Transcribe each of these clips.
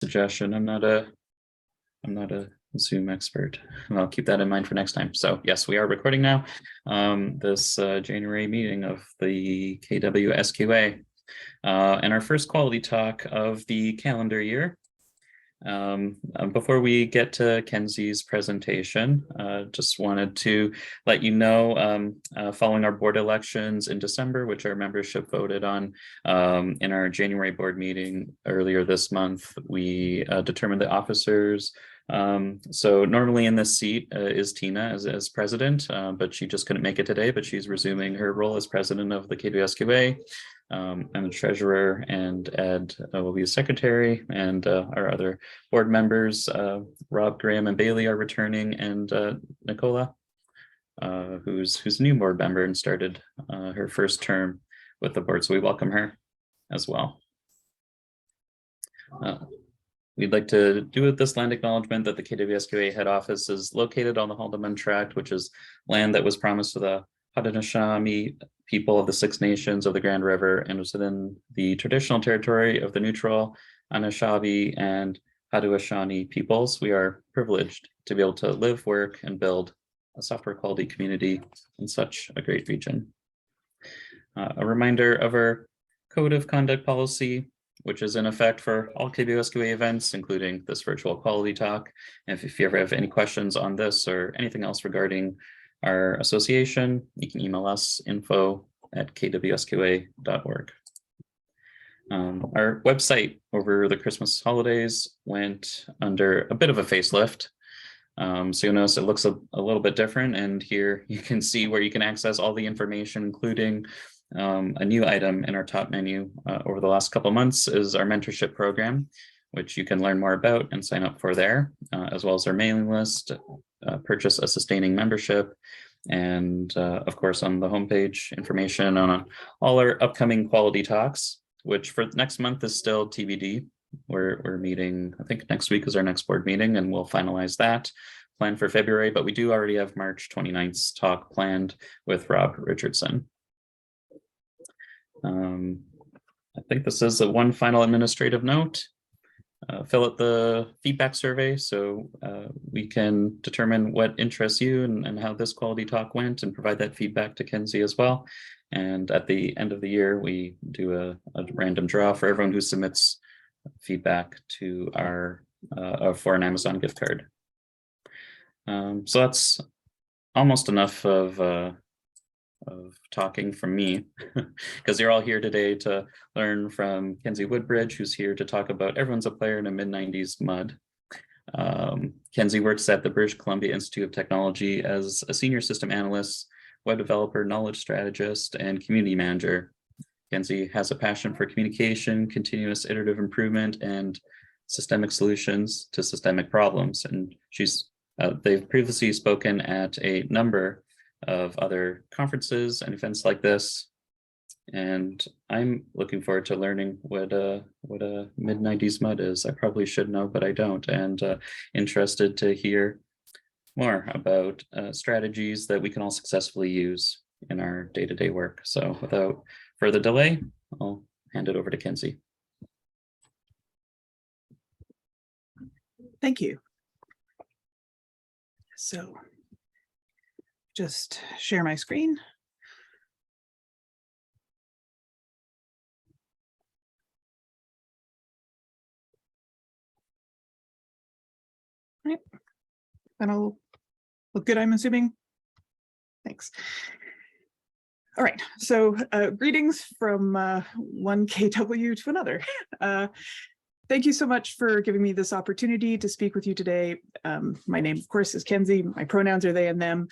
suggestion. I'm not a Zoom expert. I'll keep that in mind for next time. So yes, we are recording now. This January meeting of the KWSQA and our first quality talk of the calendar year. Before we get to Kenzie's presentation, just wanted to let you know, following our board elections in December, which our membership voted on in our January board meeting earlier this month, we determined the officers. So normally in this seat is Tina as president, but she just couldn't make it today, but she's resuming her role as president of the KWSQA. I'm the treasurer, and Ed will be the secretary, and our other board members, Rob, Graham, and Bailey are returning, and Nicola, who's a new board member and started her first term with the board, so we welcome her as well. We'd like to do with this land acknowledgement that the KWSQA head office is located on the Haldeman Tract, which is land that was promised to the Haudenosaunee people of the Six Nations of the Grand River and was within the traditional territory of the neutral Anishinaabe and Haudenosaunee peoples. We are privileged to be able to live, work, and build a software quality community in such a great region. A reminder of our code of conduct policy, which is in effect for all KWSQA events, including this virtual quality talk. And if you ever have any questions on this or anything else regarding our association, you can email us info@kwsqa.org. Our website over the Christmas holidays went under a bit of a facelift. So you'll notice it looks a little bit different, and here you can see where you can access all the information, including a new item in our top menu over the last couple of months is our mentorship program, which you can learn more about and sign up for there, as well as our mailing list, purchase a sustaining membership, and of course on the homepage information on all our upcoming quality talks, which for next month is still TBD. We're meeting, I think next week is our next board meeting, and we'll finalize that plan for February, but we do already have March 29th talk planned with Rob Richardson. I think this is the one final administrative note. Fill out the feedback survey so we can determine what interests you and how this quality talk went, and provide that feedback to Kenzie as well. And at the end of the year, we do a random draw for everyone who submits feedback to our for an Amazon gift card. So that's almost enough of talking from me, because you're all here today to learn from Kenzie Woodbridge, who's here to talk about Everyone's a Player in a Mid-90s Mud. Kenzie works at the British Columbia Institute of Technology as a senior system analyst, web developer, knowledge strategist, and community manager. Kenzie has a passion for communication, continuous iterative improvement, and systemic solutions to systemic problems. And they've previously spoken at a number of other conferences and events like this, and I'm looking forward to learning what a mid-90s mud is. I probably should know, but I don't, and interested to hear more about strategies that we can all successfully use in our day-to-day work. So without further delay, I'll hand it over to Kenzie. Thank you. So just share my screen. All right, that'll look good, I'm assuming. Thanks. All right, so greetings from one KW to another. Thank you so much for giving me this opportunity to speak with you today. My name, of course, is Kenzie. My pronouns are they and them.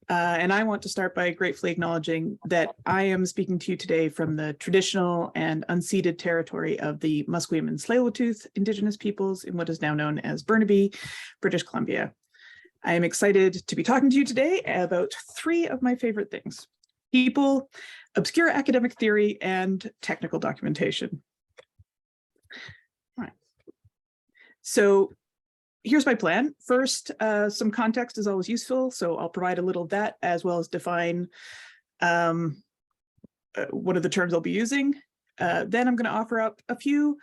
And I want to start by gratefully acknowledging that I am speaking to you today from the traditional and unceded territory of the Musqueam and Tsleil-Waututh Indigenous peoples in what is now known as Burnaby, British Columbia. I am excited to be talking to you today about three of my favorite things: people, obscure academic theory, and technical documentation. All right. So here's my plan. First, some context is always useful, so I'll provide a little of that, as well as define what are the terms I'll be using. Then I'm going to offer up a few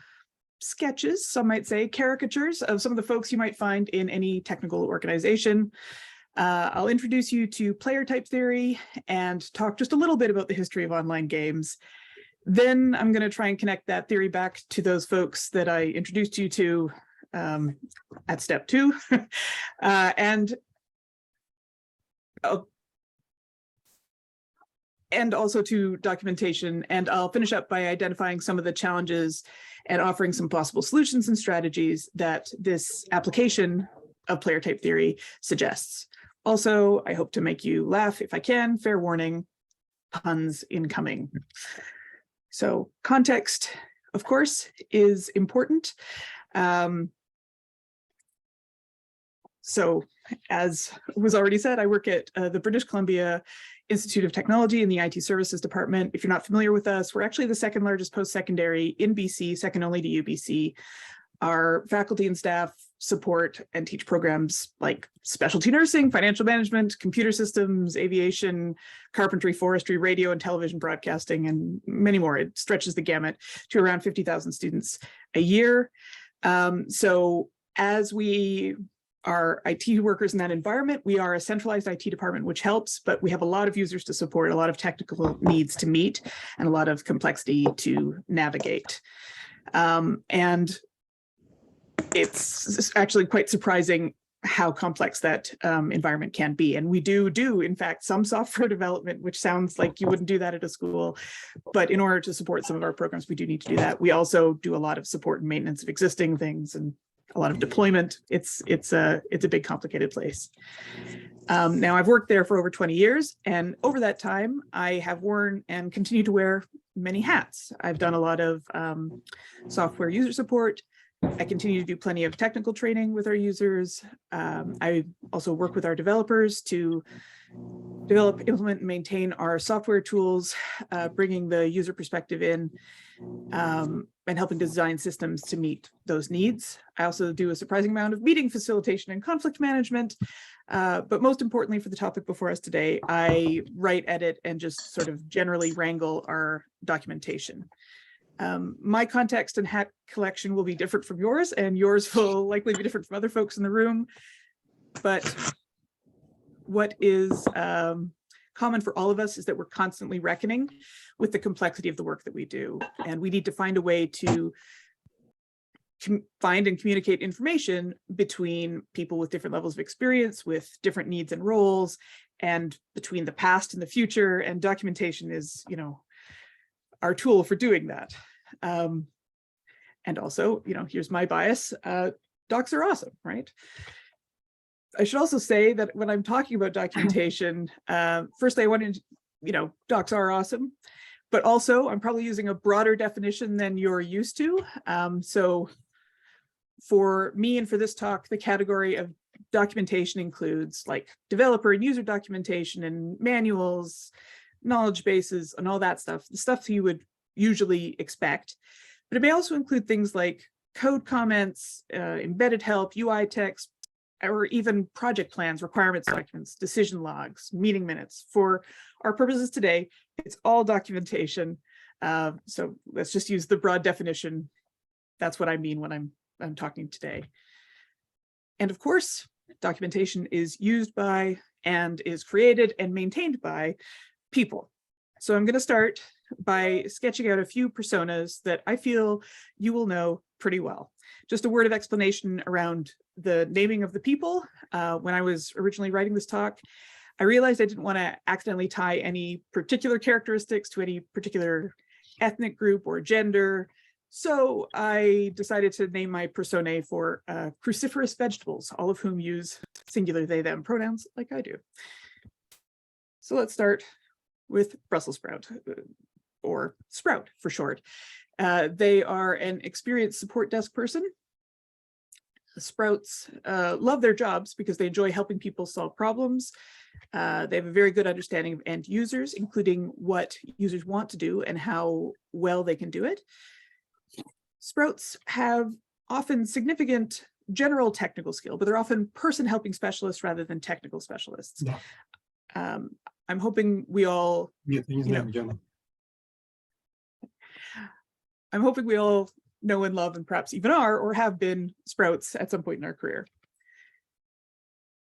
sketches, some might say caricatures of some of the folks you might find in any technical organization. I'll introduce you to player type theory and talk just a little bit about the history of online games. Then I'm going to try and connect that theory back to those folks that I introduced you to at step 2. And also to documentation. And I'll finish up by identifying some of the challenges and offering some possible solutions and strategies that this application of player type theory suggests. Also, I hope to make you laugh if I can. Fair warning, puns incoming. So context, of course, is important. So as was already said, I work at the British Columbia Institute of Technology in the IT Services Department. If you're not familiar with us, we're actually the second largest post-secondary in BC, second only to UBC. Our faculty and staff support and teach programs like specialty nursing, financial management, computer systems, aviation, carpentry, forestry, radio and television broadcasting, and many more. It stretches the gamut to around 50,000 students a year. So as we are IT workers in that environment, we are a centralized IT department, which helps, but we have a lot of users to support, a lot of technical needs to meet, and a lot of complexity to navigate. And it's actually quite surprising how complex that environment can be. And we do, in fact, some software development, which sounds like you wouldn't do that at a school. But in order to support some of our programs, we do need to do that. We also do a lot of support and maintenance of existing things and a lot of deployment. It's a big, complicated place. Now, I've worked there for over 20 years, and over that time, I have worn and continue to wear many hats. I've done a lot of software user support. I continue to do plenty of technical training with our users. I also work with our developers to develop, implement, and maintain our software tools, bringing the user perspective in, and helping design systems to meet those needs. I also do a surprising amount of meeting facilitation and conflict management. But most importantly for the topic before us today, I write, edit, and just sort of generally wrangle our documentation. My context and hat collection will be different from yours, and yours will likely be different from other folks in the room. But what is common for all of us is that we're constantly reckoning with the complexity of the work that we do. And we need to find a way to find and communicate information between people with different levels of experience, with different needs and roles, and between the past and the future. And documentation is, our tool for doing that. And also, here's my bias. Docs are awesome, right? I should also say that when I'm talking about documentation, firstly, I wanted to, docs are awesome, but also I'm probably using a broader definition than you're used to. So for me and for this talk, the category of documentation includes like developer and user documentation and manuals, knowledge bases, and all that stuff, the stuff you would usually expect. But it may also include things like code comments, embedded help, UI text, or even project plans, requirements documents, decision logs, meeting minutes. For our purposes today, it's all documentation. So let's just use the broad definition. That's what I mean when I'm talking today. And of course, documentation is used by and is created and maintained by people. So I'm going to start by sketching out a few personas that I feel you will know pretty well. Just a word of explanation around the naming of the people. When I was originally writing this talk, I realized I didn't want to accidentally tie any particular characteristics to any particular ethnic group or gender. So I decided to name my personae for cruciferous vegetables, all of whom use singular they, them pronouns like I do. So let's start with Brussels sprout, or Sprout for short. They are an experienced support desk person. Sprouts love their jobs because they enjoy helping people solve problems. They have a very good understanding of end users, including what users want to do and how well they can do it. Sprouts have often significant general technical skill, but they're often person helping specialists rather than technical specialists. Yeah. I'm hoping we all, I'm hoping we all know and love, and perhaps even are or have been sprouts at some point in our career.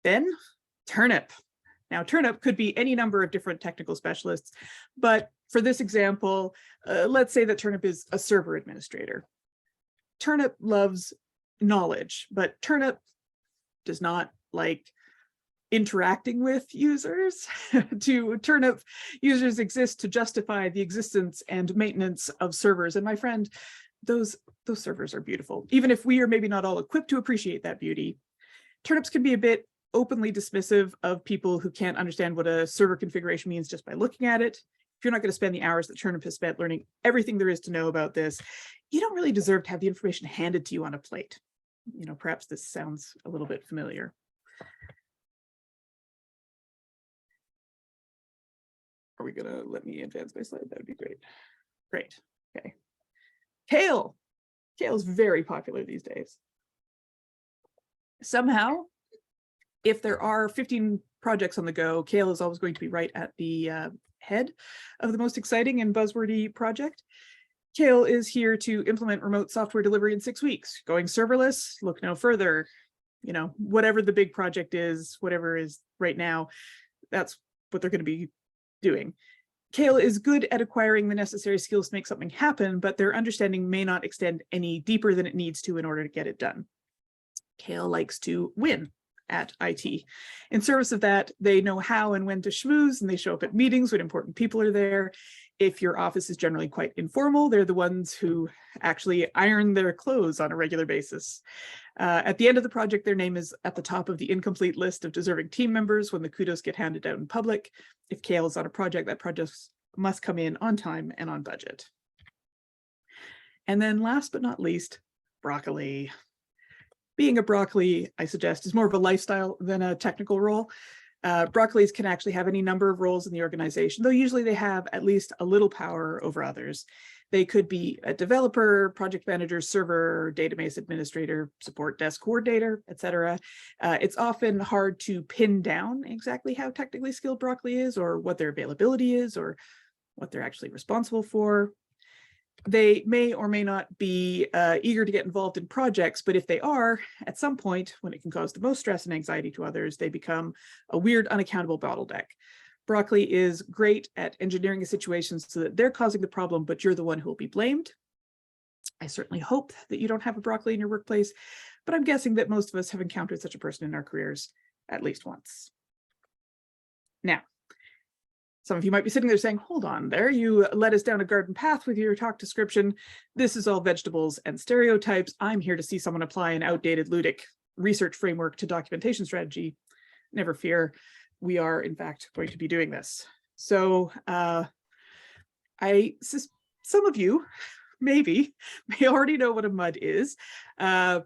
Then turnip. Now, turnip could be any number of different technical specialists, but for this example, let's say that turnip is a server administrator. Turnip loves knowledge, but turnip does not like interacting with users. To turnip, users exist to justify the existence and maintenance of servers. And my friend, those servers are beautiful. Even if we are maybe not all equipped to appreciate that beauty, turnips can be a bit openly dismissive of people who can't understand what a server configuration means just by looking at it. If you're not going to spend the hours that turnip has spent learning everything there is to know about this, you don't really deserve to have the information handed to you on a plate. You know, perhaps this sounds a little bit familiar. Are we gonna let me advance my slide? That would be great. Great. Okay. Kale. Kale is very popular these days. Somehow, if there are 15 projects on the go, Kale is always going to be right at the head of the most exciting and buzzwordy project. Kale is here to implement remote software delivery in 6 weeks. Going serverless, look no further. You know, whatever the big project is, whatever is right now, that's what they're going to be doing. Kale is good at acquiring the necessary skills to make something happen, but their understanding may not extend any deeper than it needs to in order to get it done. Kale likes to win at IT. In service of that, they know how and when to schmooze, and they show up at meetings when important people are there. If your office is generally quite informal, they're the ones who actually iron their clothes on a regular basis. At the end of the project, their name is at the top of the incomplete list of deserving team members when the kudos get handed out in public. If Kale is on a project, that project must come in on time and on budget. And then last but not least, broccoli. Being a broccoli, I suggest, is more of a lifestyle than a technical role. Broccolis can actually have any number of roles in the organization, though usually they have at least a little power over others. They could be a developer, project manager, server, database administrator, support desk coordinator, etc. It's often hard to pin down exactly how technically skilled broccoli is, or what their availability is, or what they're actually responsible for. They may or may not be eager to get involved in projects, but if they are, at some point, when it can cause the most stress and anxiety to others, they become a weird, unaccountable bottleneck. Broccoli is great at engineering a situation so that they're causing the problem, but you're the one who will be blamed. I certainly hope that you don't have a broccoli in your workplace, but I'm guessing that most of us have encountered such a person in our careers at least once. Now, some of you might be sitting there saying, hold on there, you led us down a garden path with your talk description. This is all vegetables and stereotypes. I'm here to see someone apply an outdated ludic research framework to documentation strategy. Never fear, we are in fact going to be doing this. So some of you maybe may already know what a MUD is, and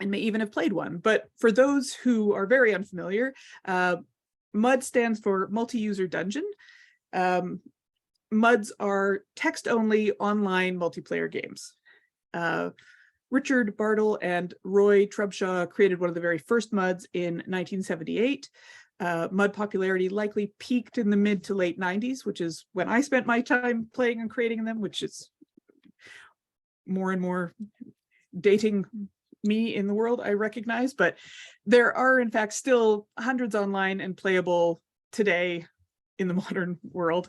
may even have played one. But for those who are very unfamiliar, MUD stands for multi-user dungeon. MUDs are text-only online multiplayer games. Richard Bartle and Roy Trubshaw created one of the very first MUDs in 1978. MUD popularity likely peaked in the mid to late 90s, which is when I spent my time playing and creating them, which is more and more dating me in the world, I recognize, but there are in fact still hundreds online and playable today in the modern world.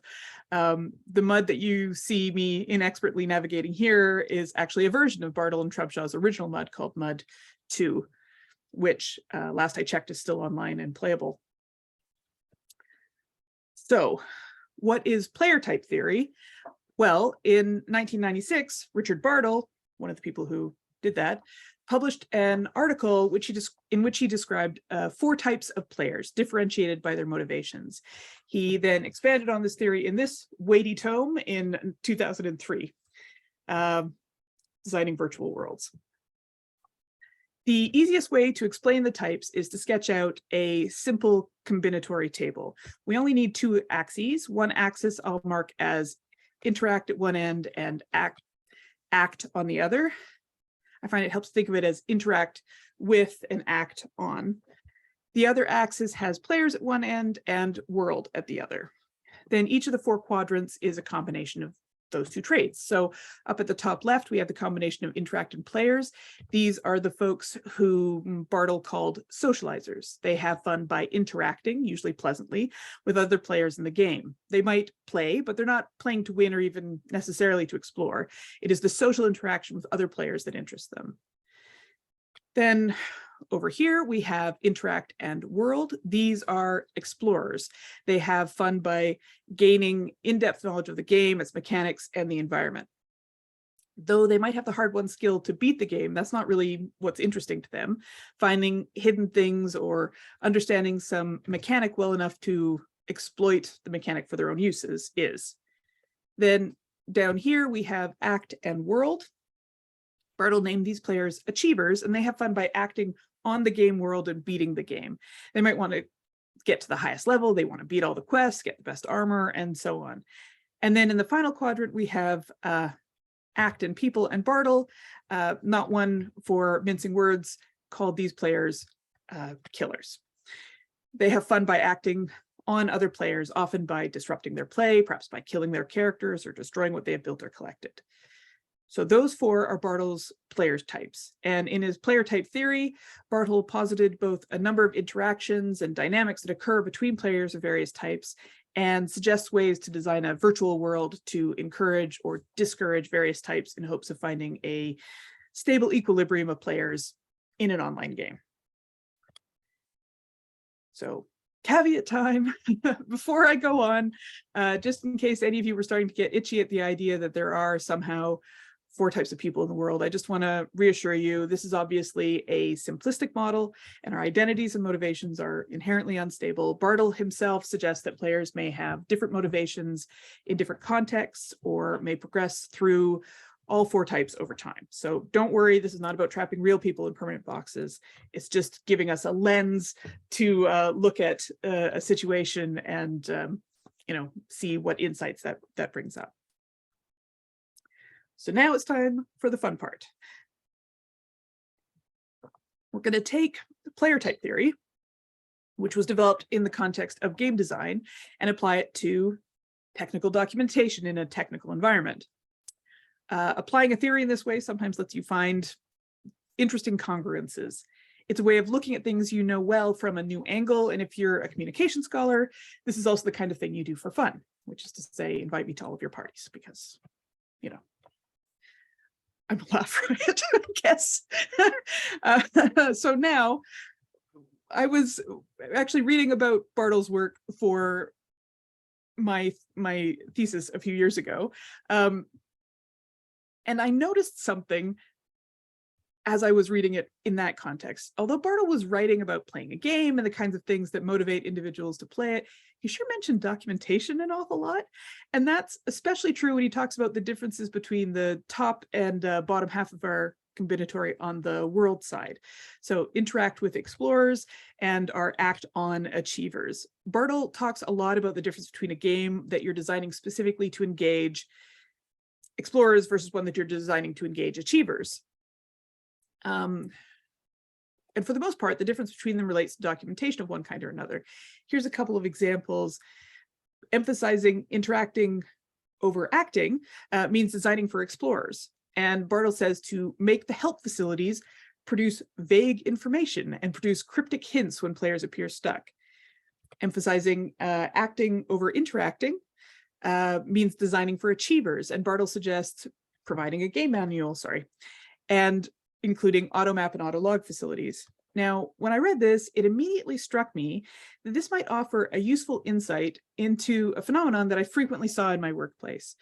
The MUD that you see me inexpertly navigating here is actually a version of Bartle and Trubshaw's original MUD called MUD 2, which last I checked is still online and playable. So what is player type theory? Well, in 1996, Richard Bartle, one of the people who did that, published an article in which he described 4 types of players differentiated by their motivations. He then expanded on this theory in this weighty tome in 2003, Designing Virtual Worlds. The easiest way to explain the types is to sketch out a simple combinatory table. We only need 2 axes. One axis I'll mark as interact at one end and act on the other. I find it helps think of it as interact with and act on. The other axis has players at one end and world at the other. Then each of the 4 quadrants is a combination of those two traits. So up at the top left, we have the combination of interact and players. These are the folks who Bartle called socializers. They have fun by interacting, usually pleasantly, with other players in the game. They might play, but they're not playing to win or even necessarily to explore. It is the social interaction with other players that interests them. Then over here, we have interact and world. These are explorers. They have fun by gaining in-depth knowledge of the game, its mechanics, and the environment. Though they might have the hard-won skill to beat the game, that's not really what's interesting to them. Finding hidden things or understanding some mechanic well enough to exploit the mechanic for their own uses is. Then down here, we have act and world. Bartle named these players achievers, and they have fun by acting on the game world and beating the game. They might want to get to the highest level, they want to beat all the quests, get the best armor, and so on. And then in the final quadrant, we have act and people, and Bartle, not one for mincing words, called these players killers. They have fun by acting on other players, often by disrupting their play, perhaps by killing their characters or destroying what they have built or collected. So those four are Bartle's player types. And in his player type theory, Bartle posited both a number of interactions and dynamics that occur between players of various types, and suggests ways to design a virtual world to encourage or discourage various types in hopes of finding a stable equilibrium of players in an online game. So caveat time before I go on, just in case any of you were starting to get itchy at the idea that there are somehow 4 types of people in the world, I just want to reassure you, this is obviously a simplistic model, and our identities and motivations are inherently unstable. Bartle himself suggests that players may have different motivations in different contexts, or may progress through all 4 types over time. So don't worry, this is not about trapping real people in permanent boxes. It's just giving us a lens to look at a situation and see what insights that brings up. So now it's time for the fun part. We're going to take the player type theory, which was developed in the context of game design, and apply it to technical documentation in a technical environment. Applying a theory in this way sometimes lets you find interesting congruences. It's a way of looking at things you know well from a new angle, and if you're a communication scholar, this is also the kind of thing you do for fun, which is to say, invite me to all of your parties, because, I'm allowed for it, I guess. So now, I was actually reading about Bartle's work for my thesis a few years ago, and I noticed something as I was reading it in that context. Although Bartle was writing about playing a game and the kinds of things that motivate individuals to play it, he sure mentioned documentation an awful lot. And that's especially true when he talks about the differences between the top and bottom half of our combinatory on the world side. So interact with explorers and our act on achievers. Bartle talks a lot about the difference between a game that you're designing specifically to engage explorers versus one that you're designing to engage achievers. And for the most part, the difference between them relates to documentation of one kind or another. Here's a couple of examples. Emphasizing interacting over acting means designing for explorers. And Bartle says to make the help facilities produce vague information and produce cryptic hints when players appear stuck. Emphasizing acting over interacting means designing for achievers. And Bartle suggests providing a game manual, and including automap and autolog facilities. Now, when I read this, it immediately struck me that this might offer a useful insight into a phenomenon that I frequently saw in my workplace.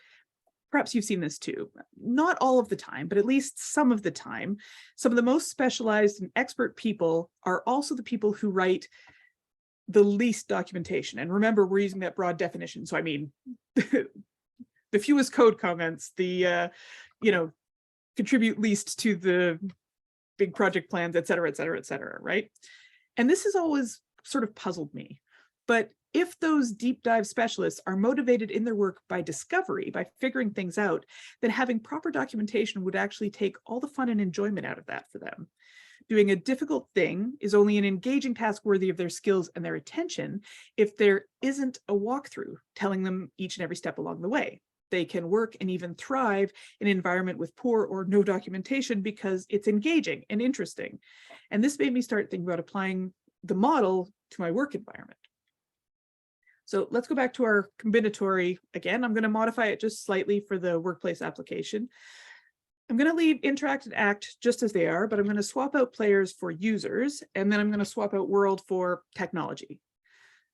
Perhaps you've seen this too. Not all of the time, but at least some of the time, some of the most specialized and expert people are also the people who write the least documentation. And remember, we're using that broad definition. So I mean, the fewest code comments, the, contribute least to the big project plans, et cetera, et cetera, et cetera, right? And this has always sort of puzzled me. But if those deep dive specialists are motivated in their work by discovery, by figuring things out, then having proper documentation would actually take all the fun and enjoyment out of that for them. Doing a difficult thing is only an engaging task worthy of their skills and their attention if there isn't a walkthrough telling them each and every step along the way. they can work and even thrive in an environment with poor or no documentation because it's engaging and interesting. And this made me start thinking about applying the model to my work environment. So let's go back to our combinatory again. I'm going to modify it just slightly for the workplace application. I'm going to leave interact and act just as they are, but I'm going to swap out players for users, and then I'm going to swap out world for technology.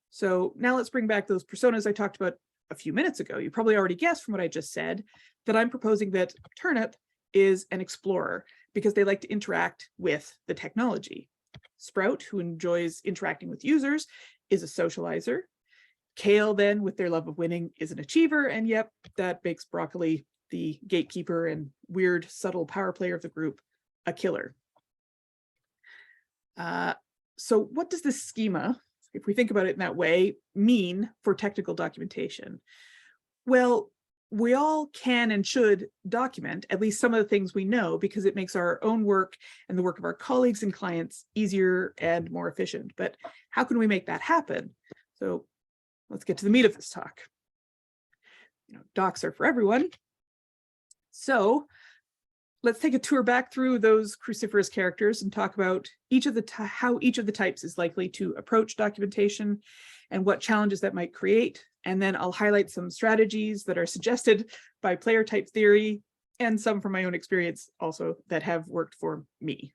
So now let's bring back those personas I talked about a few minutes ago. You probably already guessed from what I just said that I'm proposing that Turnip is an explorer because they like to interact with the technology. Sprout, who enjoys interacting with users, is a socializer. Kale, then, with their love of winning, is an achiever. And yep, that makes Broccoli, the gatekeeper and weird, subtle power player of the group, a killer. So what does this schema, if we think about it in that way, mean for technical documentation? Well, we all can and should document at least some of the things we know because it makes our own work and the work of our colleagues and clients easier and more efficient. But how can we make that happen? So let's get to the meat of this talk. Docs are for everyone. So let's take a tour back through those cruciferous characters and talk about how each of the types is likely to approach documentation and what challenges that might create. And then I'll highlight some strategies that are suggested by player type theory and some from my own experience also that have worked for me.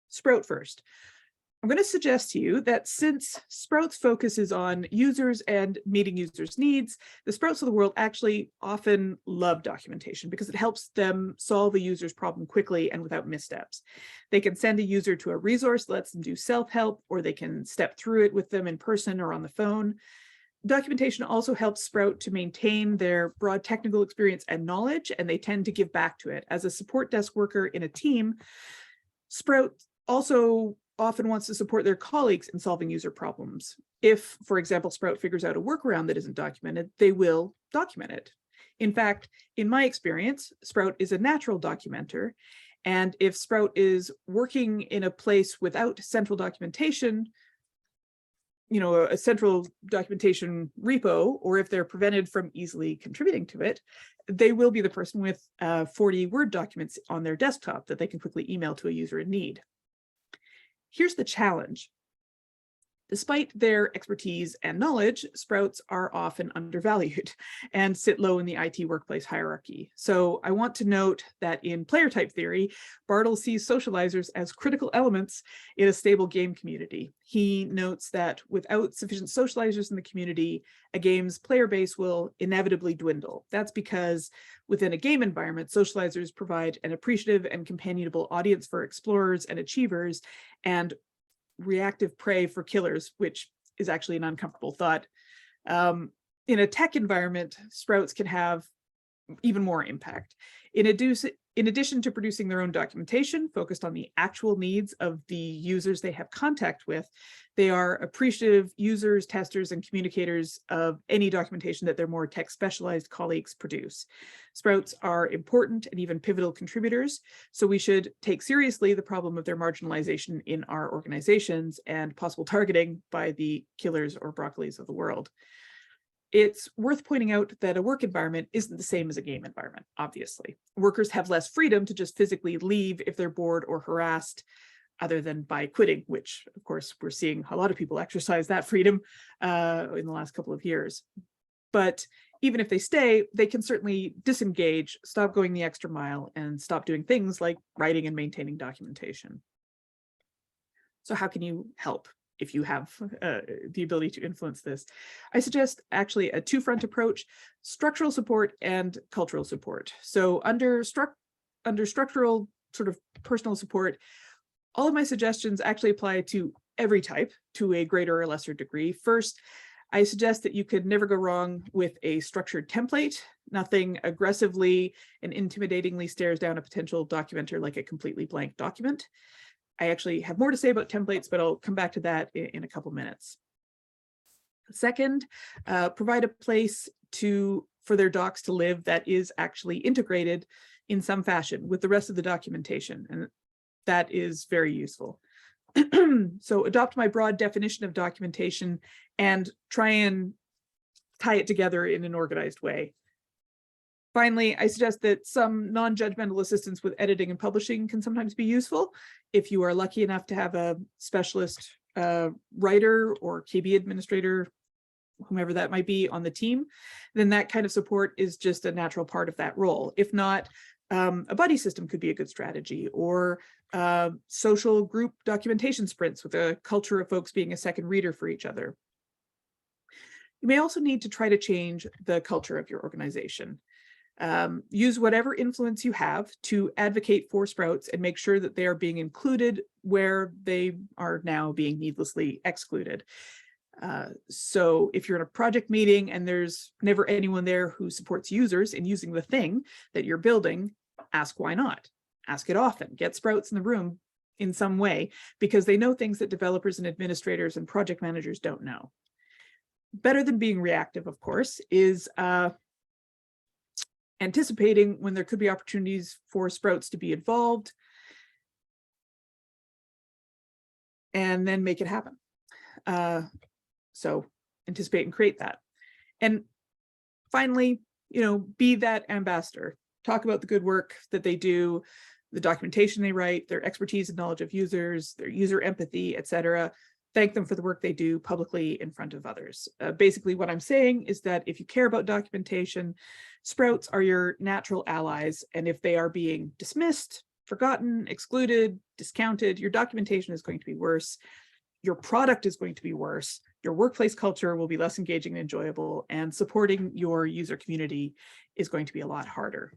Sprout first. I'm going to suggest to you that since Sprout's focus is on users and meeting users' needs, the Sprouts of the world actually often love documentation because it helps them solve a user's problem quickly and without missteps. They can send a user to a resource that lets them do self-help, or they can step through it with them in person or on the phone. Documentation also helps Sprout to maintain their broad technical experience and knowledge, and they tend to give back to it. As a support desk worker in a team, Sprout also often wants to support their colleagues in solving user problems. If, for example, Sprout figures out a workaround that isn't documented, they will document it. In fact, in my experience, Sprout is a natural documenter. And if Sprout is working in a place without central documentation, a central documentation repo, or if they're prevented from easily contributing to it, they will be the person with 40 Word documents on their desktop that they can quickly email to a user in need. Here's the challenge. Despite their expertise and knowledge, Sprouts are often undervalued and sit low in the IT workplace hierarchy. So I want to note that in player type theory, Bartle sees socializers as critical elements in a stable game community. He notes that without sufficient socializers in the community, a game's player base will inevitably dwindle. That's because within a game environment, socializers provide an appreciative and companionable audience for explorers and achievers, and reactive prey for killers, which is actually an uncomfortable thought. In a tech environment, Sprouts can have even more impact. In addition to producing their own documentation focused on the actual needs of the users they have contact with, they are appreciative users, testers, and communicators of any documentation that their more tech specialized colleagues produce. Sprouts are important and even pivotal contributors, so we should take seriously the problem of their marginalization in our organizations and possible targeting by the killers or broccolis of the world. It's worth pointing out that a work environment isn't the same as a game environment, obviously. Workers have less freedom to just physically leave if they're bored or harassed, other than by quitting, which, of course, we're seeing a lot of people exercise that freedom in the last couple of years. But even if they stay, they can certainly disengage, stop going the extra mile, and stop doing things like writing and maintaining documentation. So how can you help? If you have the ability to influence this, I suggest actually a two-front approach: structural support and cultural support. So under structural sort of personal support, all of my suggestions actually apply to every type to a greater or lesser degree. First, I suggest that you could never go wrong with a structured template. Nothing aggressively and intimidatingly stares down a potential documenter like a completely blank document. I actually have more to say about templates, but I'll come back to that in a couple minutes. Second, provide a place for their docs to live that is actually integrated in some fashion with the rest of the documentation, and that is very useful. So adopt my broad definition of documentation and try and tie it together in an organized way. Finally, I suggest that some non-judgmental assistance with editing and publishing can sometimes be useful. If you are lucky enough to have a specialist writer or KB administrator, whomever that might be on the team, then that kind of support is just a natural part of that role. If not, a buddy system could be a good strategy, or social group documentation sprints with a culture of folks being a second reader for each other. You may also need to try to change the culture of your organization. Use whatever influence you have to advocate for Sprouts and make sure that they are being included where they are now being needlessly excluded. So if you're in a project meeting and there's never anyone there who supports users in using the thing that you're building, ask why not. Ask it often. Get Sprouts in the room in some way, because they know things that developers and administrators and project managers don't know. Better than being reactive, of course, is anticipating when there could be opportunities for Sprouts to be involved, and then make it happen. So anticipate and create that. And finally, be that ambassador. Talk about the good work that they do, the documentation they write, their expertise and knowledge of users, their user empathy, etc. Thank them for the work they do publicly in front of others. Basically, what I'm saying is that if you care about documentation, Sprouts are your natural allies. And if they are being dismissed, forgotten, excluded, discounted, your documentation is going to be worse. Your product is going to be worse. Your workplace culture will be less engaging and enjoyable, and supporting your user community is going to be a lot harder.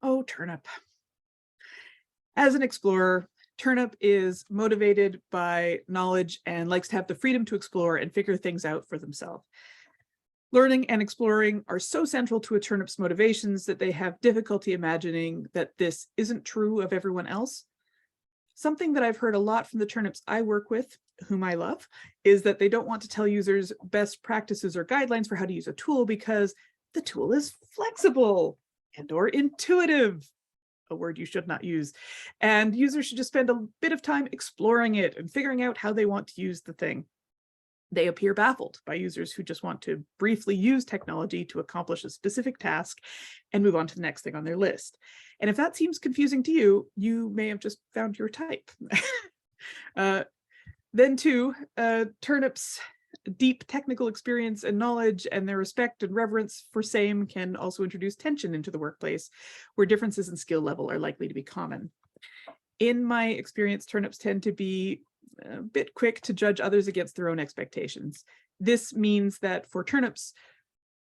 Oh, Turnip. As an explorer, Turnip is motivated by knowledge and likes to have the freedom to explore and figure things out for themselves. Learning and exploring are so central to a Turnip's motivations that they have difficulty imagining that this isn't true of everyone else. Something that I've heard a lot from the Turnips I work with, whom I love, is that they don't want to tell users best practices or guidelines for how to use a tool because the tool is flexible and/or intuitive, a word you should not use. And users should just spend a bit of time exploring it and figuring out how they want to use the thing. They appear baffled by users who just want to briefly use technology to accomplish a specific task and move on to the next thing on their list. And if that seems confusing to you, you may have just found your type. Then too, Turnip's deep technical experience and knowledge and their respect and reverence for same can also introduce tension into the workplace, where differences in skill level are likely to be common. In my experience, Turnips tend to be a bit quick to judge others against their own expectations. This means that for Turnips,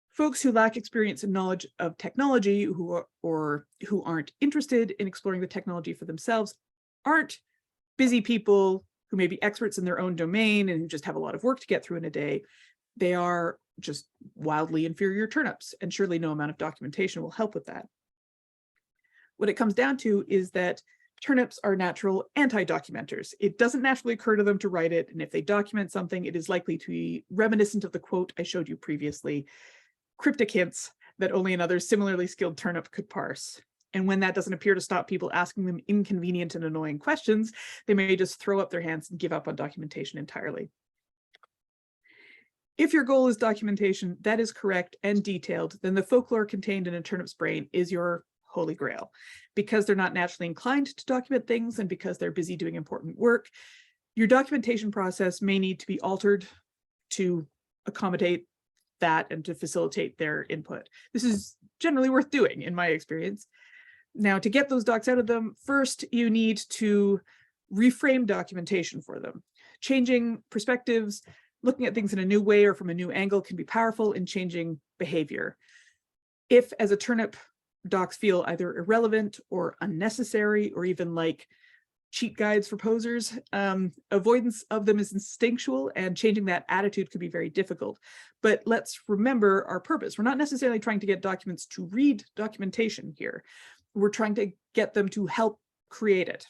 folks who lack experience and knowledge of technology who aren't interested in exploring the technology for themselves aren't busy people who may be experts in their own domain and who just have a lot of work to get through in a day. They are just wildly inferior Turnips, and surely no amount of documentation will help with that. What it comes down to is that Turnips are natural anti-documenters. It doesn't naturally occur to them to write it, and if they document something, it is likely to be reminiscent of the quote I showed you previously, cryptic hints that only another similarly skilled Turnip could parse. And when that doesn't appear to stop people asking them inconvenient and annoying questions, they may just throw up their hands and give up on documentation entirely. If your goal is documentation that is correct and detailed, then the folklore contained in a Turnip's brain is your holy grail. Because they're not naturally inclined to document things and because they're busy doing important work, your documentation process may need to be altered to accommodate that and to facilitate their input. This is generally worth doing in my experience. Now, to get those docs out of them, first you need to reframe documentation for them. Changing perspectives, looking at things in a new way or from a new angle can be powerful in changing behavior. If, as a Turnip, docs feel either irrelevant or unnecessary or even like cheat guides for posers, avoidance of them is instinctual, and changing that attitude could be very difficult. But let's remember our purpose. We're not necessarily trying to get documents to read documentation here. We're trying to get them to help create it.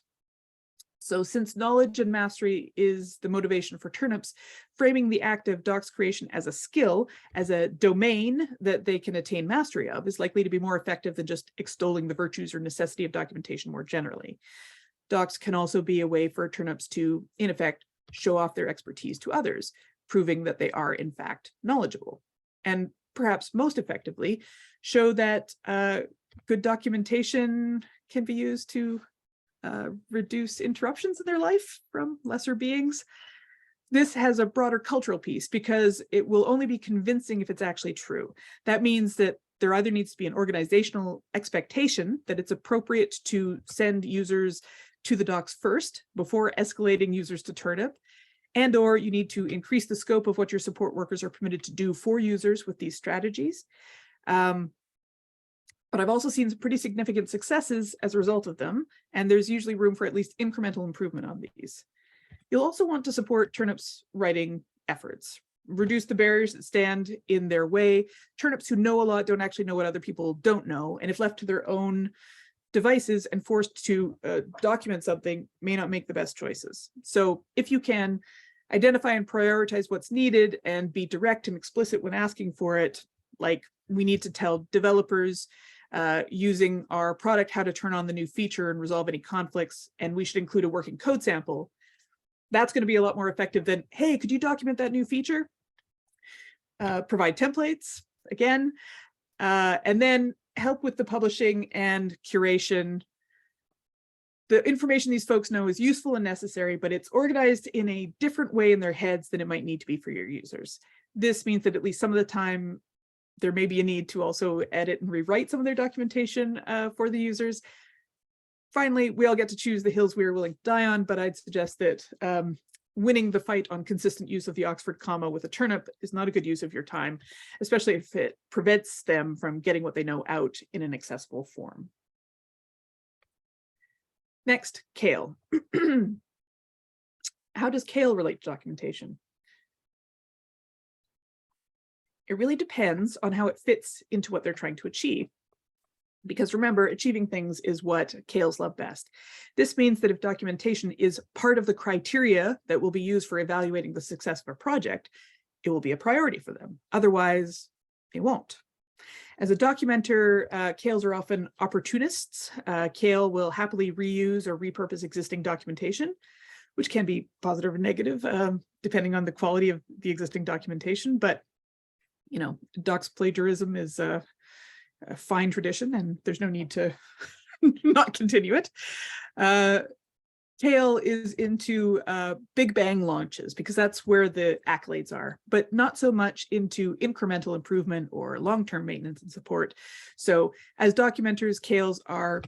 So since knowledge and mastery is the motivation for Turnips, framing the act of docs creation as a skill, as a domain that they can attain mastery of, is likely to be more effective than just extolling the virtues or necessity of documentation more generally. docs can also be a way for turnips to, in effect, show off their expertise to others, proving that they are in fact knowledgeable. And perhaps most effectively, show that good documentation can be used to reduce interruptions in their life from lesser beings. This has a broader cultural piece because it will only be convincing if it's actually true. That means that there either needs to be an organizational expectation that it's appropriate to send users to the docs first before escalating users to Turnip, and or you need to increase the scope of what your support workers are permitted to do for users with these strategies. But I've also seen some pretty significant successes as a result of them, and there's usually room for at least incremental improvement on these. You'll also want to support Turnip's writing efforts, reduce the barriers that stand in their way. Turnips who know a lot don't actually know what other people don't know, and if left to their own devices and forced to document something, may not make the best choices. So if you can identify and prioritize what's needed and be direct and explicit when asking for it, like we need to tell developers using our product how to turn on the new feature and resolve any conflicts, and we should include a working code sample. That's going to be a lot more effective than, hey, could you document that new feature? Provide templates, again, and then help with the publishing and curation. The information these folks know is useful and necessary, but it's organized in a different way in their heads than it might need to be for your users. This means that at least some of the time, there may be a need to also edit and rewrite some of their documentation for the users. Finally, we all get to choose the hills we are willing to die on, but I'd suggest that winning the fight on consistent use of the Oxford comma with a turnip is not a good use of your time, especially if it prevents them from getting what they know out in an accessible form. Next, Kale. How does Kale relate to documentation? It really depends on how it fits into what they're trying to achieve. Because remember, achieving things is what Kales love best. This means that if documentation is part of the criteria that will be used for evaluating the success of a project, it will be a priority for them. Otherwise, it won't. As a documenter, Kales are often opportunists. Kale will happily reuse or repurpose existing documentation, which can be positive or negative, depending on the quality of the existing documentation. But, you know, docs plagiarism is a fine tradition, and there's no need to not continue it. Kale is into big bang launches because that's where the accolades are, but not so much into incremental improvement or long-term maintenance and support. So as documenters, Kales are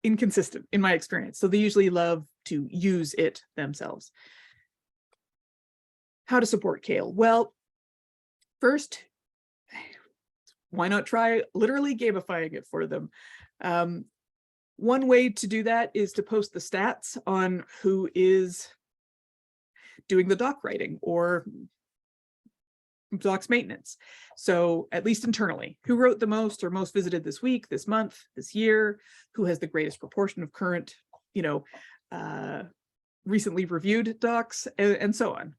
inconsistent in my experience. So they usually love to use it themselves. How to support Kale? Well, first, why not try literally gamifying it for them? One way to do that is to post the stats on who is doing the doc writing or docs maintenance. So at least internally, who wrote the most or most visited this week, this month, this year, who has the greatest proportion of current, recently reviewed docs, and so on.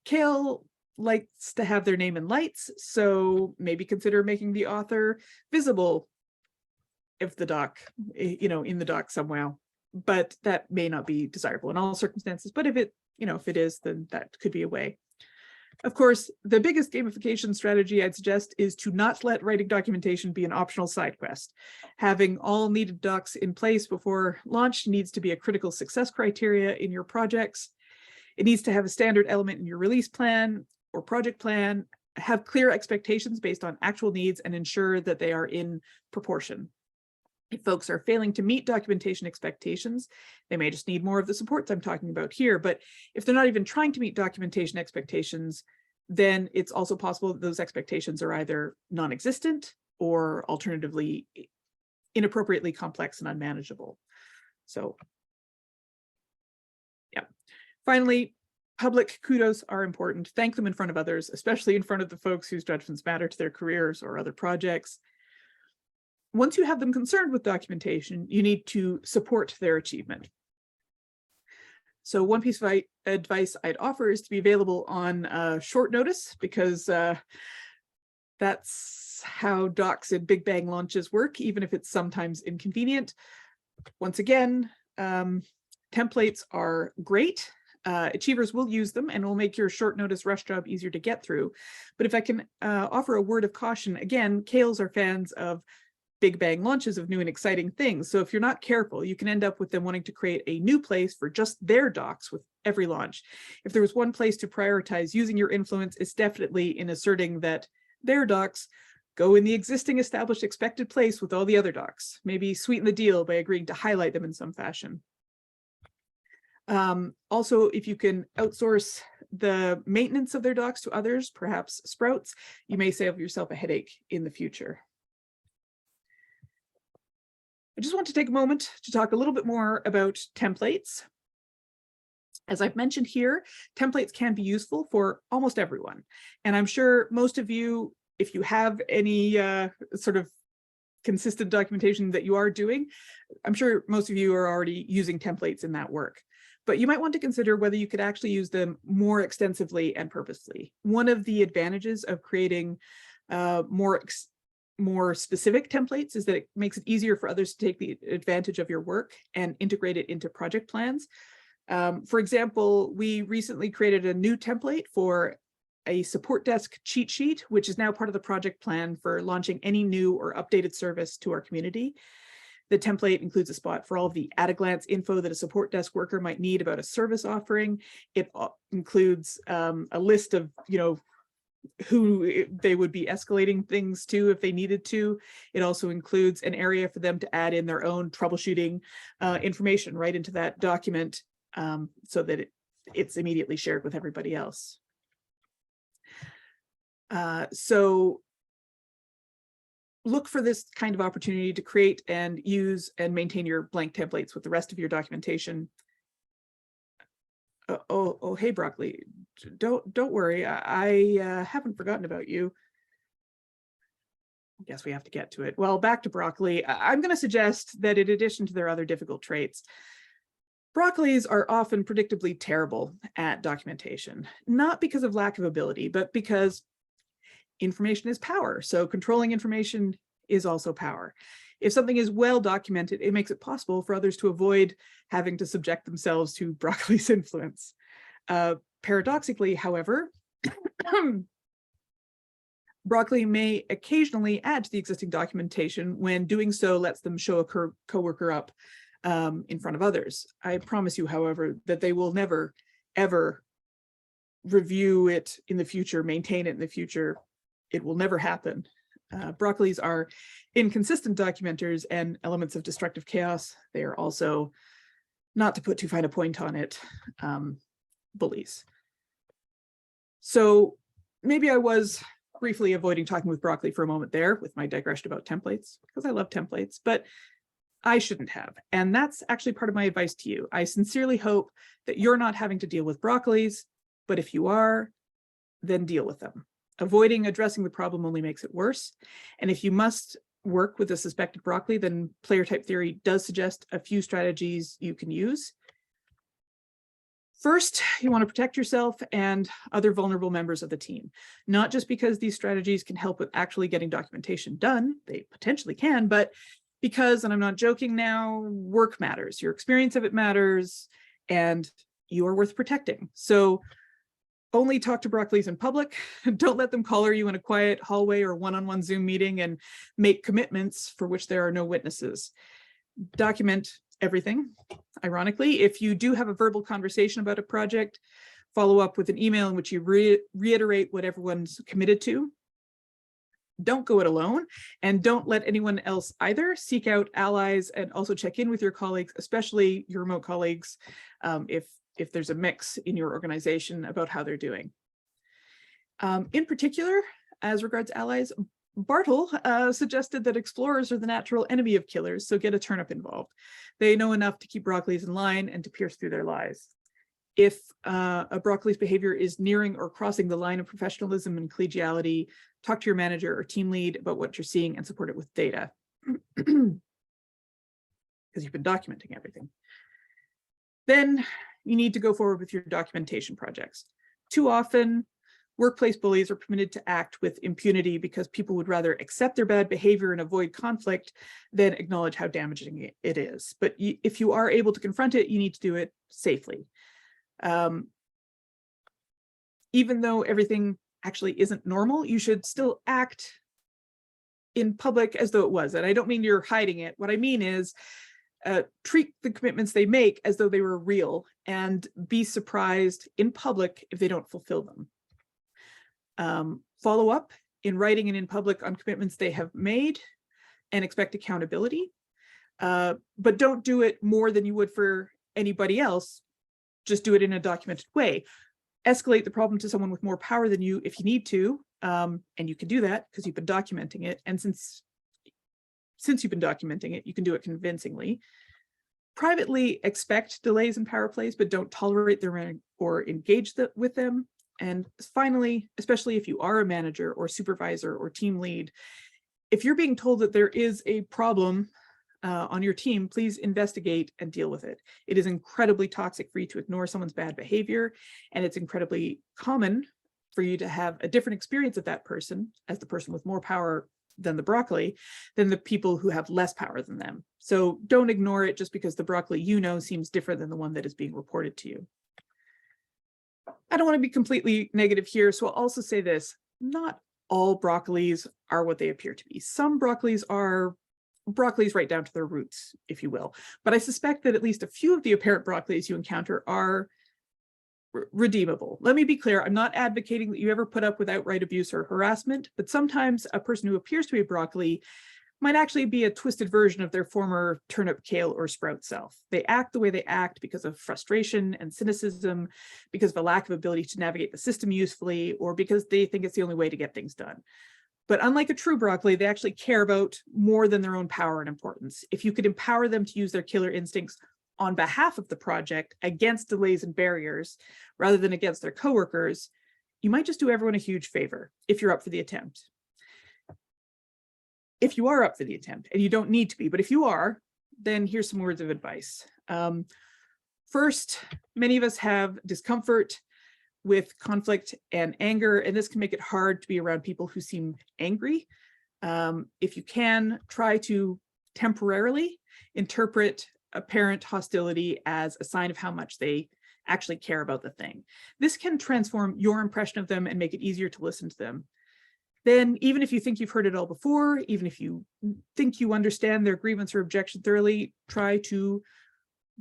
Kale likes to have their name in lights, so maybe consider making the author visible if the doc, in the doc somehow, but that may not be desirable in all circumstances. But if it, if it is, then that could be a way. Of course, the biggest gamification strategy I'd suggest is to not let writing documentation be an optional side quest. Having all needed docs in place before launch needs to be a critical success criteria in your projects. It needs to have a standard element in your release plan or project plan, have clear expectations based on actual needs, and ensure that they are in proportion. If folks are failing to meet documentation expectations, they may just need more of the supports I'm talking about here. But if they're not even trying to meet documentation expectations, then it's also possible that those expectations are either non-existent or alternatively inappropriately complex and unmanageable. So, yeah. Finally, public kudos are important. Thank them in front of others, especially in front of the folks whose judgments matter to their careers or other projects. Once you have them concerned with documentation, you need to support their achievement. So one piece of advice I'd offer is to be available on short notice, because that's how docs and big bang launches work, even if it's sometimes inconvenient. Once again, templates are great. Achievers will use them and will make your short notice rush job easier to get through. But if I can offer a word of caution, again, Kales are fans of big bang launches of new and exciting things. So if you're not careful, you can end up with them wanting to create a new place for just their docs with every launch. If there was one place to prioritize using your influence, it's definitely in asserting that their docs go in the existing established expected place with all the other docs. Maybe sweeten the deal by agreeing to highlight them in some fashion. Also, if you can outsource the maintenance of their docs to others, perhaps Sprouts, you may save yourself a headache in the future. I just want to take a moment to talk a little bit more about templates. As I've mentioned here, templates can be useful for almost everyone. And I'm sure most of you, if you have any sort of consistent documentation that you are doing, I'm sure most of you are already using templates in that work. But you might want to consider whether you could actually use them more extensively and purposely. One of the advantages of creating more specific templates is that it makes it easier for others to take the advantage of your work and integrate it into project plans. For example, we recently created a new template for a support desk cheat sheet, which is now part of the project plan for launching any new or updated service to our community. The template includes a spot for all of the at-a-glance info that a support desk worker might need about a service offering. It includes a list of, who they would be escalating things to if they needed to. It also includes an area for them to add in their own troubleshooting information right into that document so that it's immediately shared with everybody else. So look for this kind of opportunity to create and use and maintain your blank templates with the rest of your documentation. Oh, hey, Broccoli, don't worry. I haven't forgotten about you. I guess we have to get to it. Well, back to Broccoli. I'm going to suggest that in addition to their other difficult traits, Broccolis are often predictably terrible at documentation, not because of lack of ability, but because information is power. So controlling information is also power. If something is well documented, it makes it possible for others to avoid having to subject themselves to Broccoli's influence. Paradoxically, however, Broccoli may occasionally add to the existing documentation when doing so lets them show a coworker up in front of others. I promise you, however, that they will never, ever review it in the future, maintain it in the future. It will never happen. Broccolis are inconsistent documenters and elements of destructive chaos. They are also, not to put too fine a point on it, bullies. So maybe I was briefly avoiding talking with Broccoli for a moment there with my digression about templates, because I love templates, but I shouldn't have. And that's actually part of my advice to you. I sincerely hope that you're not having to deal with Broccolis, but if you are, then deal with them. Avoiding addressing the problem only makes it worse. And if you must work with a suspected Broccoli, then player type theory does suggest a few strategies you can use. First, you want to protect yourself and other vulnerable members of the team, not just because these strategies can help with actually getting documentation done, they potentially can, but because, and I'm not joking now, work matters, your experience of it matters, and you are worth protecting. So only talk to Broccolis in public. Don't let them collar you in a quiet hallway or one-on-one Zoom meeting and make commitments for which there are no witnesses. Document everything. Ironically, if you do have a verbal conversation about a project, follow up with an email in which you reiterate what everyone's committed to. Don't go it alone, and don't let anyone else either. Seek out allies and also check in with your colleagues, especially your remote colleagues, if there's a mix in your organization about how they're doing. In particular, as regards allies, Bartle suggested that explorers are the natural enemy of killers, so get a turnip involved. They know enough to keep Broccolis in line and to pierce through their lies. If a Broccoli's behavior is nearing or crossing the line of professionalism and collegiality, talk to your manager or team lead about what you're seeing and support it with data, because you've been documenting everything. Then you need to go forward with your documentation projects. Too often, Workplace bullies are permitted to act with impunity because people would rather accept their bad behavior and avoid conflict than acknowledge how damaging it is. But if you are able to confront it, you need to do it safely. Even though everything actually isn't normal, you should still act in public as though it was. And I don't mean you're hiding it. What I mean is treat the commitments they make as though they were real, and be surprised in public if they don't fulfill them. Follow up in writing and in public on commitments they have made, and expect accountability. But don't do it more than you would for anybody else. Just do it in a documented way. Escalate the problem to someone with more power than you if you need to, and you can do that because you've been documenting it. And since you've been documenting it, you can do it convincingly. Privately expect delays in power plays, but don't tolerate them or engage with them. And finally, especially if you are a manager or supervisor or team lead, if you're being told that there is a problem on your team, please investigate and deal with it. It is incredibly toxic for you to ignore someone's bad behavior, and it's incredibly common for you to have a different experience of that person as the person with more power than the broccoli than the people who have less power than them. So don't ignore it just because the broccoli you know seems different than the one that is being reported to you. I don't want to be completely negative here, so I'll also say this: not all broccolis are what they appear to be. Some broccolis are broccolis right down to their roots, if you will. But I suspect that at least a few of the apparent broccolis you encounter are redeemable. Let me be clear, I'm not advocating that you ever put up with outright abuse or harassment, but sometimes a person who appears to be a broccoli might actually be a twisted version of their former turnip, kale, or sprout self. They act the way they act because of frustration and cynicism, because of a lack of ability to navigate the system usefully, or because they think it's the only way to get things done. But unlike a true broccoli, they actually care about more than their own power and importance. If you could empower them to use their killer instincts on behalf of the project against delays and barriers, rather than against their coworkers, you might just do everyone a huge favor if you're up for the attempt. If you are up for the attempt, and you don't need to be, but if you are, then here's some words of advice. First, many of us have discomfort with conflict and anger, and this can make it hard to be around people who seem angry. If you can, try to temporarily interpret apparent hostility as a sign of how much they actually care about the thing. This can transform your impression of them and make it easier to listen to them. Then, even if you think you've heard it all before, even if you think you understand their grievance or objection thoroughly, try to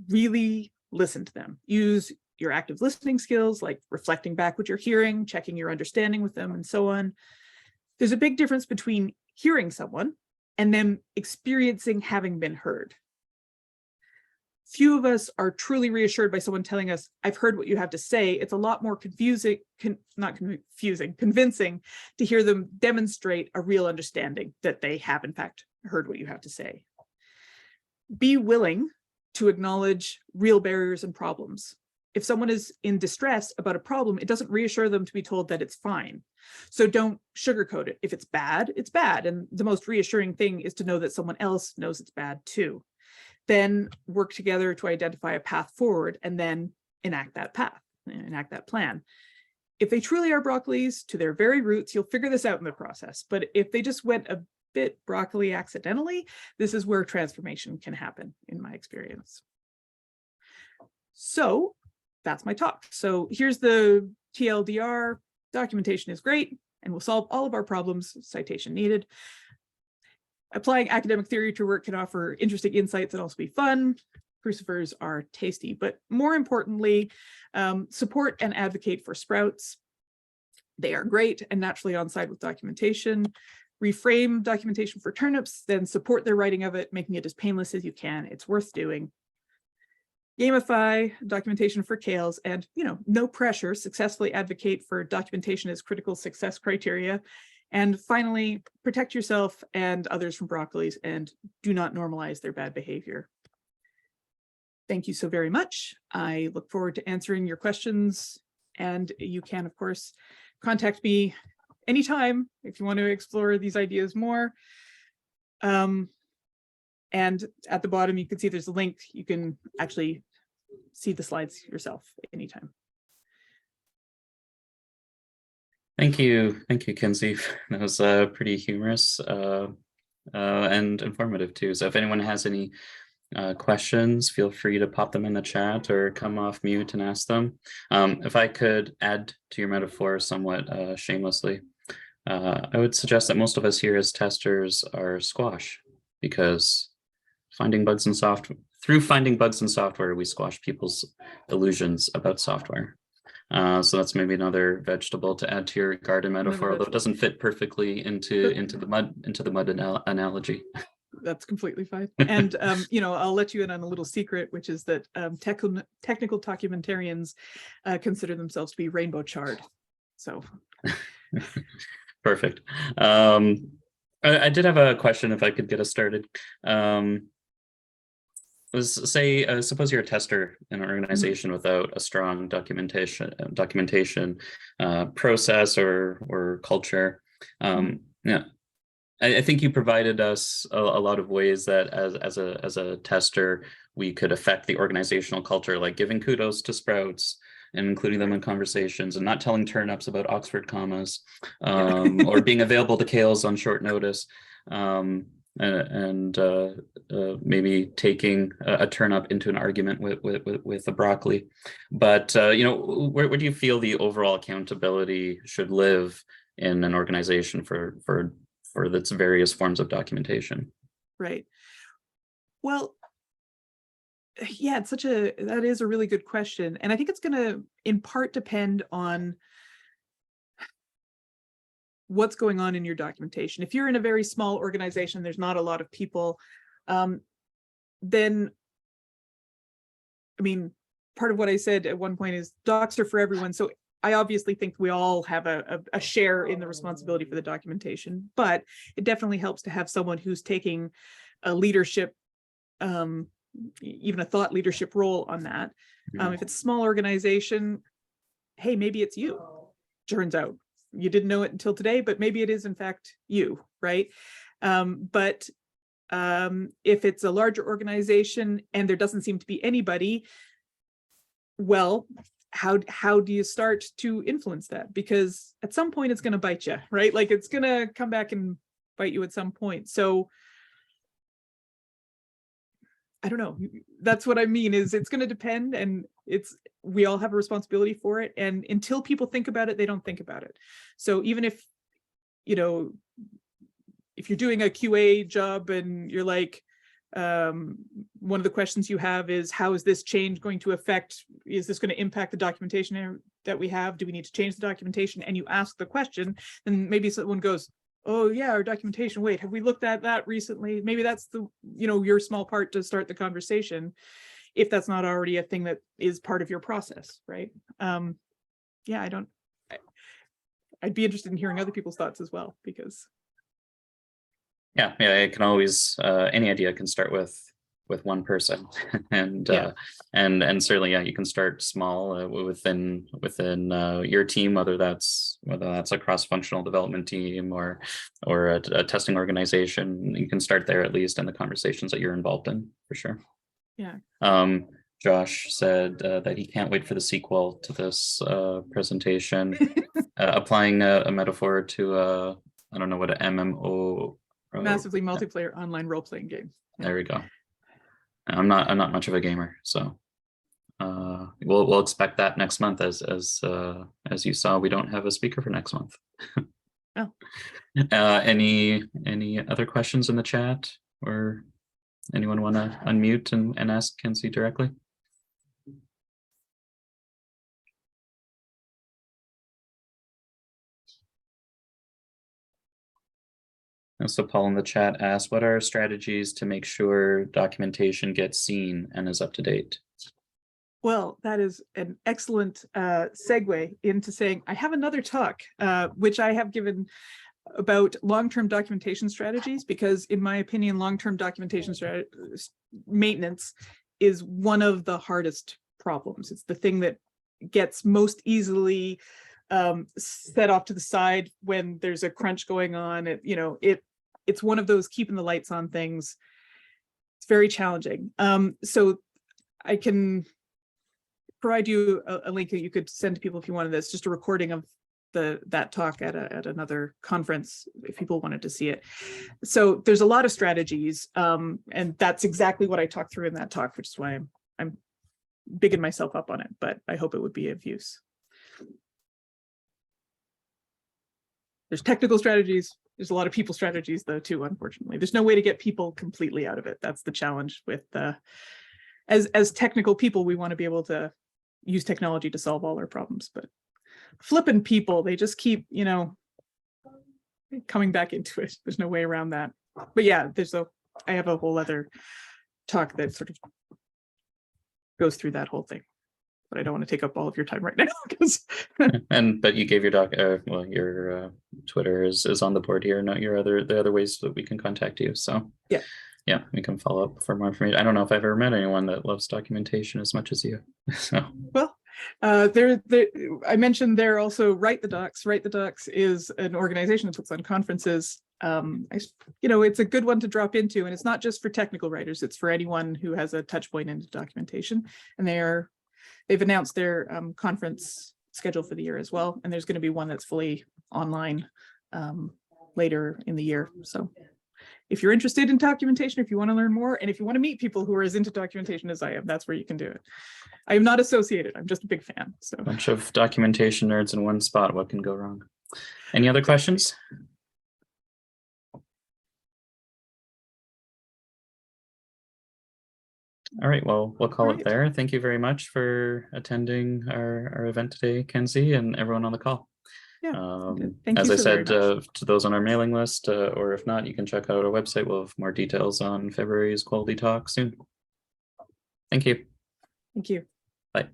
really listen to them. Use your active listening skills, like reflecting back what you're hearing, checking your understanding with them, and so on. There's a big difference between hearing someone and them experiencing having been heard. Few of us are truly reassured by someone telling us, I've heard what you have to say. It's a lot more convincing to hear them demonstrate a real understanding that they have in fact heard what you have to say. Be willing to acknowledge real barriers and problems. If someone is in distress about a problem, it doesn't reassure them to be told that it's fine. So don't sugarcoat it. If it's bad, it's bad. And the most reassuring thing is to know that someone else knows it's bad too. Then work together to identify a path forward and then enact that path, enact that plan. If they truly are broccolis to their very roots, you'll figure this out in the process. But if they just went a bit broccoli accidentally, this is where transformation can happen, in my experience. So that's my talk. So here's the TLDR. Documentation is great and will solve all of our problems, citation needed. Applying academic theory to work can offer interesting insights and also be fun. Crucifers are tasty, but more importantly, support and advocate for sprouts. They are great and naturally on side with documentation. Reframe documentation for turnips, then support their writing of it, making it as painless as you can. It's worth doing. Gamify documentation for kales, and no pressure, successfully advocate for documentation as critical success criteria. And finally, protect yourself and others from broccolis and do not normalize their bad behavior. Thank you so very much. I look forward to answering your questions, and you can, of course, contact me anytime if you want to explore these ideas more. And at the bottom, you can see there's a link. You can actually see the slides yourself anytime. Thank you, Kenzie. That was pretty humorous and informative too. So if anyone has any questions, feel free to pop them in the chat or come off mute and ask them. If I could add to your metaphor somewhat shamelessly, I would suggest that most of us here as testers are squash, because through finding bugs in software, we squash people's illusions about software. So that's maybe another vegetable to add to your garden metaphor, although it doesn't fit perfectly into the mud analogy. That's completely fine. And I'll let you in on a little secret, which is that technical documentarians consider themselves to be rainbow charred. So perfect. I did have a question, if I could get us started. Suppose you're a tester in an organization without a strong documentation process or culture. Yeah, I think you provided us a lot of ways that as a tester we could affect the organizational culture, like giving kudos to sprouts and including them in conversations, and not telling turnips about Oxford commas, or being available to kales on short notice. And maybe taking a turnip into an argument with the broccoli. But where do you feel the overall accountability should live in an organization for its various forms of documentation? Right. Well, yeah, that is a really good question. And I think it's going to in part depend on what's going on in your documentation. If you're in a very small organization, there's not a lot of people, then, I mean, part of what I said at one point is docs are for everyone. So I obviously think we all have a share in the responsibility for the documentation, but it definitely helps to have someone who's taking a leadership, even a thought leadership role on that. If it's a small organization, hey, maybe it's you. Turns out you didn't know it until today, but maybe it is in fact you, right? But if it's a larger organization and there doesn't seem to be anybody, well, how do you start to influence that? Because at some point it's going to bite you, right? Like it's going to come back and bite you at some point. So I don't know. That's what I mean, is it's going to depend, and we all have a responsibility for it. And until people think about it, they don't think about it. So even if you're doing a QA job and you're like, one of the questions you have is, how is this change going to affect, is this going to impact the documentation that we have? Do we need to change the documentation? And you ask the question, then maybe someone goes, oh yeah, our documentation, wait, have we looked at that recently? Maybe that's your small part to start the conversation, if that's not already a thing that is part of your process, right? Yeah, I'd be interested in hearing other people's thoughts as well, because yeah, it can always, any idea can start with one person. And certainly, yeah, you can start small within your team, whether that's a cross-functional development team or a testing organization. You can start there, at least in the conversations that you're involved in, for sure. Yeah. Josh said that he can't wait for the sequel to this presentation. Applying a metaphor to I don't know what an MMO, massively multiplayer online role-playing game. Yeah. There we go. I'm not much of a gamer, so we'll expect that next month. As you saw, we don't have a speaker for next month. Oh. Any other questions in the chat, or anyone want to unmute and ask Kenzie directly? So Paul in the chat asked, what are strategies to make sure documentation gets seen and is up to date? Well, that is an excellent segue into saying I have another talk, which I have given about long-term documentation strategies, because in my opinion, long-term documentation maintenance is one of the hardest problems. It's the thing that gets most easily set off to the side when there's a crunch going on. It's one of those keeping the lights on things. It's very challenging. So I can provide you a link that you could send to people if you wanted this, just a recording of that talk at another conference if people wanted to see it. So there's a lot of strategies, and that's exactly what I talked through in that talk, which is why I'm bigging myself up on it, but I hope it would be of use. There's technical strategies. There's a lot of people strategies though too, unfortunately. There's no way to get people completely out of it. That's the challenge with as technical people, we want to be able to use technology to solve all our problems, but flipping people, they just keep, you know, coming back into it. There's no way around that. But yeah, I have a whole other talk that sort of goes through that whole thing, but I don't want to take up all of your time right now because but you gave your well, your Twitter is on the board here, not your the other ways that we can contact you. So yeah, we can follow up for more information. I don't know if I've ever met anyone that loves documentation as much as you. So well, I mentioned there also Write the Docs. Write the Docs is an organization that puts on conferences. It's a good one to drop into, and it's not just for technical writers, it's for anyone who has a touch point into documentation. And they've announced their conference schedule for the year as well. And there's going to be one that's fully online later in the year. So if you're interested in documentation, if you want to learn more, and if you want to meet people who are as into documentation as I am, that's where you can do it. I am not associated. I'm just a big fan. So a bunch of documentation nerds in one spot. What can go wrong? Any other questions? All right, well, we'll call it there. Thank you very much for attending our event today, Kenzie, and everyone on the call. Yeah, as I said, to those on our mailing list, or if not, you can check out our website. We'll have more details on February's quality talk soon. Thank you. Thank you. Bye.